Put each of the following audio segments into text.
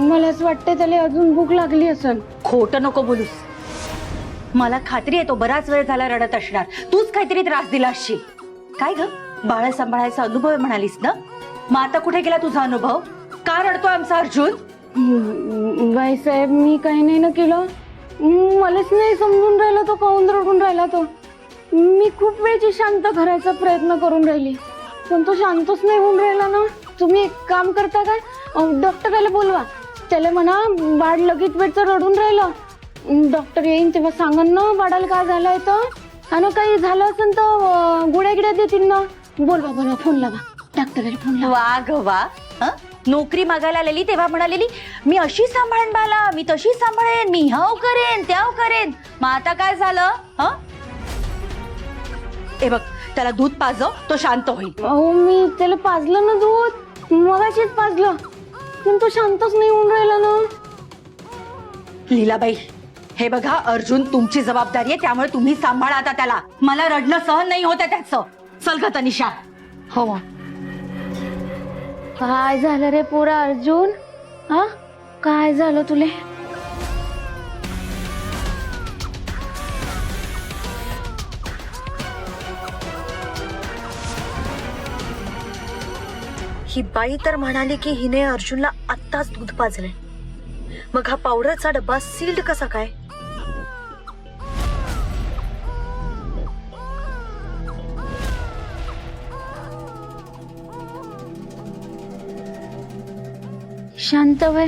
मलाच वाटते त्याला अजून भूक लागली असेल. खोटं नको बोलूस. मला खात्री आहे तो बराच वेळ झाला रडत असणार. तूच काहीतरी त्रास दिला असशील. काय ग, बाळ सांभाळायचा अनुभव म्हणालीस ना, मग आता कुठे गेला तुझा अनुभव? का रडतोय आमचा अर्जुन? बाईसाहेब मी काही नाही ना केलं. मलाच नाही समजून राहिला तो काऊन रडून राहिला. तो मी खूप वेळची शांत करायचा प्रयत्न करून राहिली पण तो शांतच नाही होऊन राहिला ना. तुम्ही एक काम करता काय, डॉक्टरला बोलवा. त्याला म्हणा बाळ लगेच वेळचं रडून राहिलं. डॉक्टर येईन तेव्हा सांगन ना बाळाला काय झालंय तर. आणि काही झालं असेल तर गोळ्या गिड्या देतील ना. बोलवा बोलवा, फोन लावा डॉक्टरला, फोन लावा. वा ग वा. नोकरी मागायला आलेली तेव्हा म्हणालेली मी अशी सांभाळेन बाला, मी तशी सांभाळेन, मी ह्याव करेन त्याव करेन. मग आता काय झालं? हे बघ, त्याला दूध पाजव, तो शांत होईल. अहो मी त्याला पाजलं ना दूध, मगाशीच पाजलं पण तो शांतच नाही होऊन राहिला ना. लीलाबाई, हे बघा अर्जुन तुमची जबाबदारी आहे, त्यामुळे तुम्ही सांभाळा आता त्याला. मला रडणं सहन नाही होत आहे त्याचं. चल ग तनिषा. हो. काय झालं रे पोरा अर्जुन? हा काय झालं तुले? ही बाई तर म्हणाली की हिने अर्जुनला आत्ताच दूध पाजले. मग हा पावडरचा डब्बा सील्ड कसा काय? शांत वय.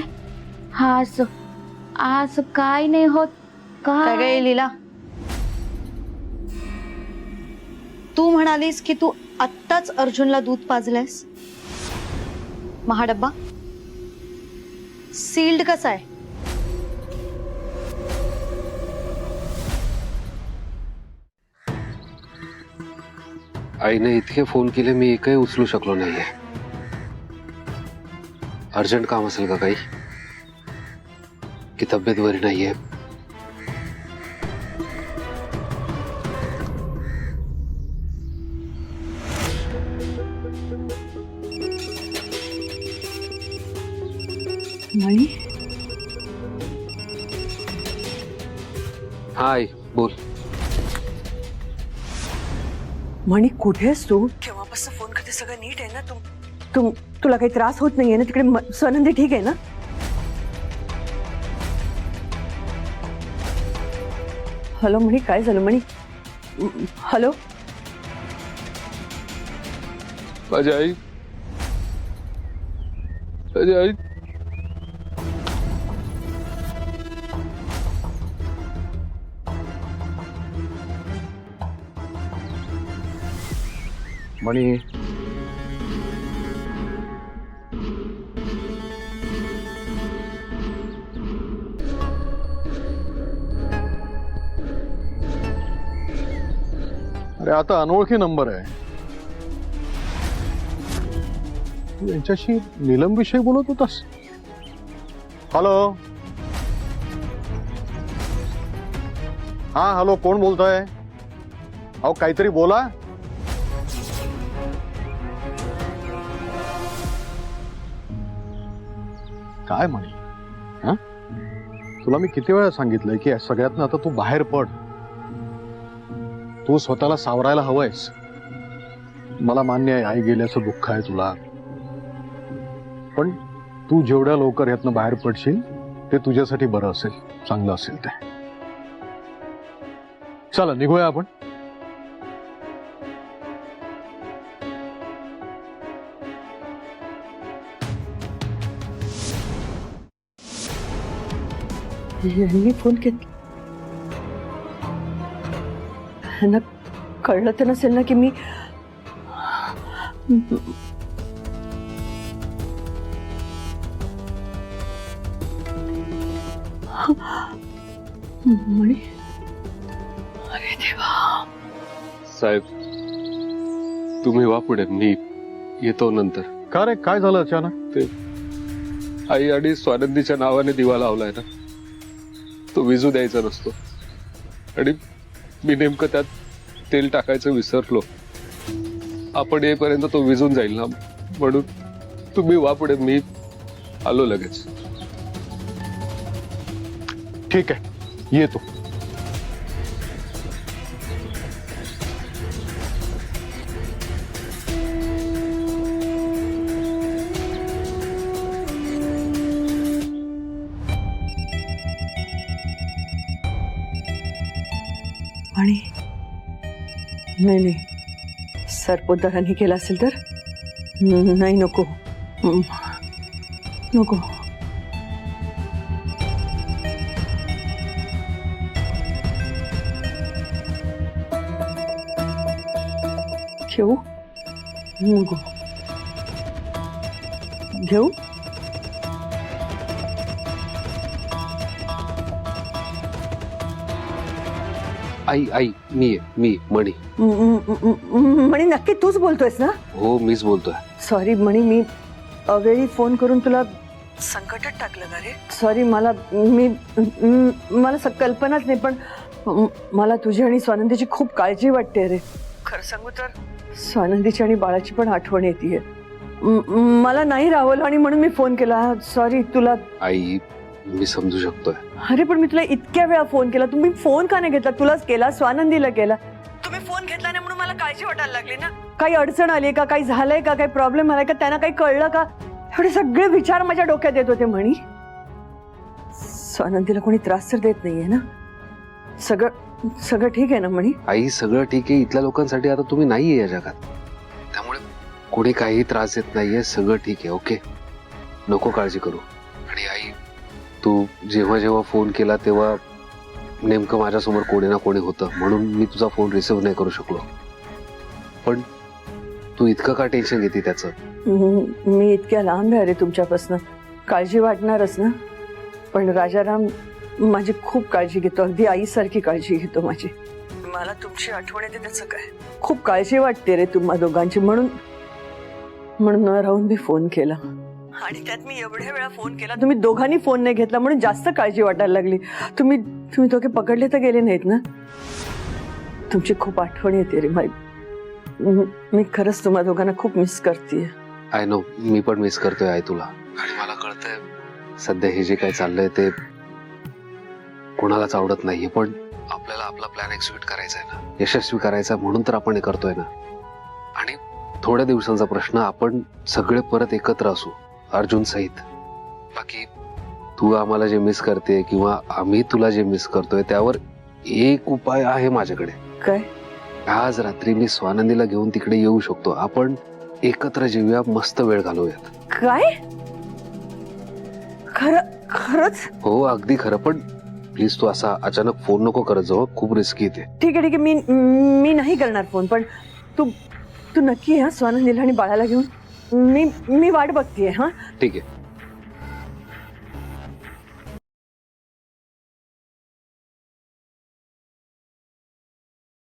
हा असं काय नाही होत. काय काय लीला, तू म्हणालीस की तू आत्ताच अर्जुनला दूध पाजलंयस. मग हा डब्बा सील्ड कसा आहे? आईने इतके फोन केले, मी एकही उचलू शकलो नाहीये. अर्जंट काम असेल का काही, की तब्येत बरी नाहीये? मणी हाय बोल. मणी कुठे आहेस तू? केव्हापासून फोन करते, सगळं नीट आहे ना? तुला काही त्रास होत नाहीये ना? तिकडे स्वनंदी ठीक आहे ना? हॅलो मणी, काय झालं मणी? हॅलो माझी आई, माझी आई. मणी अरे आता अनोळखी नंबर आहे. तू यांच्याशी नीलम विषयी बोलत होतास? हॅलो. हा हॅलो, कोण बोलतोय? अहो काहीतरी बोला. काय म्हणे? हा तुला मी किती वेळा सांगितलंय की सगळ्यातनं आता तू बाहेर पड. तू स्वतःला सावरायला हवंयस. मला मान्य आहे, आई गेल्याचं दुःख आहे तुला, पण तू जेवढ्या लवकर यातनं बाहेर पडशील ते तुझ्यासाठी बरं असेल, चांगलं असेल ते. चला निघूया आपण. यांनी फोन केला. यांना कळलं तर नसेल ना की मी मणी. अरे देवा. साहेब तुम्ही वा पुढे, मी येतो नंतर. का रे, काय झालं अचानक? ते आई आणि स्वानंदीच्या नावाने दिवा लावलाय ना, तो विजू द्यायचा नसतो आणि मी नेमकं त्यात तेल टाकायचं विसरलो. आपण येईपर्यंत तो विजून जाईल ना, म्हणून तुम्ही वा पुढे, मी आलो लगेच. ठीक आहे, येतो. आणि नाही नाही, सरपोतदारांनी केलं असेल तर नाही, नको नको. घेऊ नको, घेऊ. आई आई मी मणी. म्हणे नक्की तूच बोलतोयस ना? हो, मीच बोलतोय. सॉरी म्हणे, मी अवेळी फोन करून तुला संकटात टाकलं ना रे. सॉरी, मला कल्पनाच नाही, पण मला तुझी आणि स्वानंदीची खूप काळजी वाटते रे. खरं सांगू तर स्वानंदीची आणि बाळाची पण आठवण येते. मला नाही राहवलं आणि म्हणून मी फोन केला. सॉरी तुला. आई, मी समजू शकतोय. अरे पण मी तुला इतक्या वेळा फोन केला, तुम्ही फोन का नाही घेतला? तुलाच केला, स्वानंदीला केला. तुम्ही फोन घेतला नाही म्हणून मला काळजी वाटायला लागली ना. काही अडचण आली का, काही झालंय का, काही प्रॉब्लेम आलाय का, त्यांना काही कळलं का, एवढे सगळे विचार माझ्या डोक्यात येत होते. म्हणी स्वानंदीला कोणी त्रास तर देत नाहीये ना? सगळं ठीक आहे ना म्हणी? आई, सगळं ठीक आहे. इथल्या लोकांसाठी आता तुम्ही नाहीये या जगात, त्यामुळे कोणी काही त्रास देत नाहीये. सगळं ठीक आहे. ओके, नको काळजी करू. आणि आई, तू जेव्हा जेव्हा फोन केला तेव्हा नेमकं माझ्यासमोर कोणी ना कोणी होतं, म्हणून मी तुझा फोन रिसिव्ह नाही करू शकलो. पण तू इतकं का टेन्शन घेते त्याचं? मी इतक्या लांब आहे रे तुमच्यापासून, काळजी वाटणारच ना. पण राजाराम माझी खूप काळजी घेतो, अगदी आईसारखी काळजी घेतो माझी. मला तुमची आठवण येते त्याचं काय, खूप काळजी वाटते रे तुम्हा दोघांची. म्हणून न राहून मी फोन केला. आणि त्यात मी एवढ्या वेळा फोन केला, तुम्ही दोघांनी फोन नाही घेतला, म्हणून जास्त काळजी वाटायला लागली. तुम्ही दोघे पकडले तर गेले नाहीत ना? तुमची खूप आठवण येते रे. मी खरंच तुम्हा दोघांना खूप मिस करते. आय नो, मी पण मिस करतोय आई तुला. आणि मला कळतंय सध्या हे जे काही चाललंय ते कोणालाच आवडत नाहीये, पण आपल्याला आपला प्लॅन एक्झिक्यूट करायचा आहे ना, यशस्वी करायचा, म्हणून तर आपण हे करतोय ना. आणि थोड्या दिवसांचा प्रश्न, आपण सगळे परत एकत्र असू, अर्जुन सहित. बाकी तू आम्हाला जे मिस करते किंवा आम्ही तुला जे मिस करतोय, त्यावर एक उपाय आहे माझ्याकडे. काय? आज रात्री मी स्वानंदीला घेऊन तिकडे येऊ शकतो. आपण एकत्र जेवूया, मस्त वेळ घालवूयात. काय? खरंच? हो, अगदी खरं. पण प्लीज तू असा अचानक फोन नको करत जाऊ, खूप रिस्की येते. ठीक आहे, मी नाही करणार फोन. पण तू नक्की हा स्वानंदीला आणि बाळाला घेऊन. मी वाट बघतीये. हा, ठीक आहे.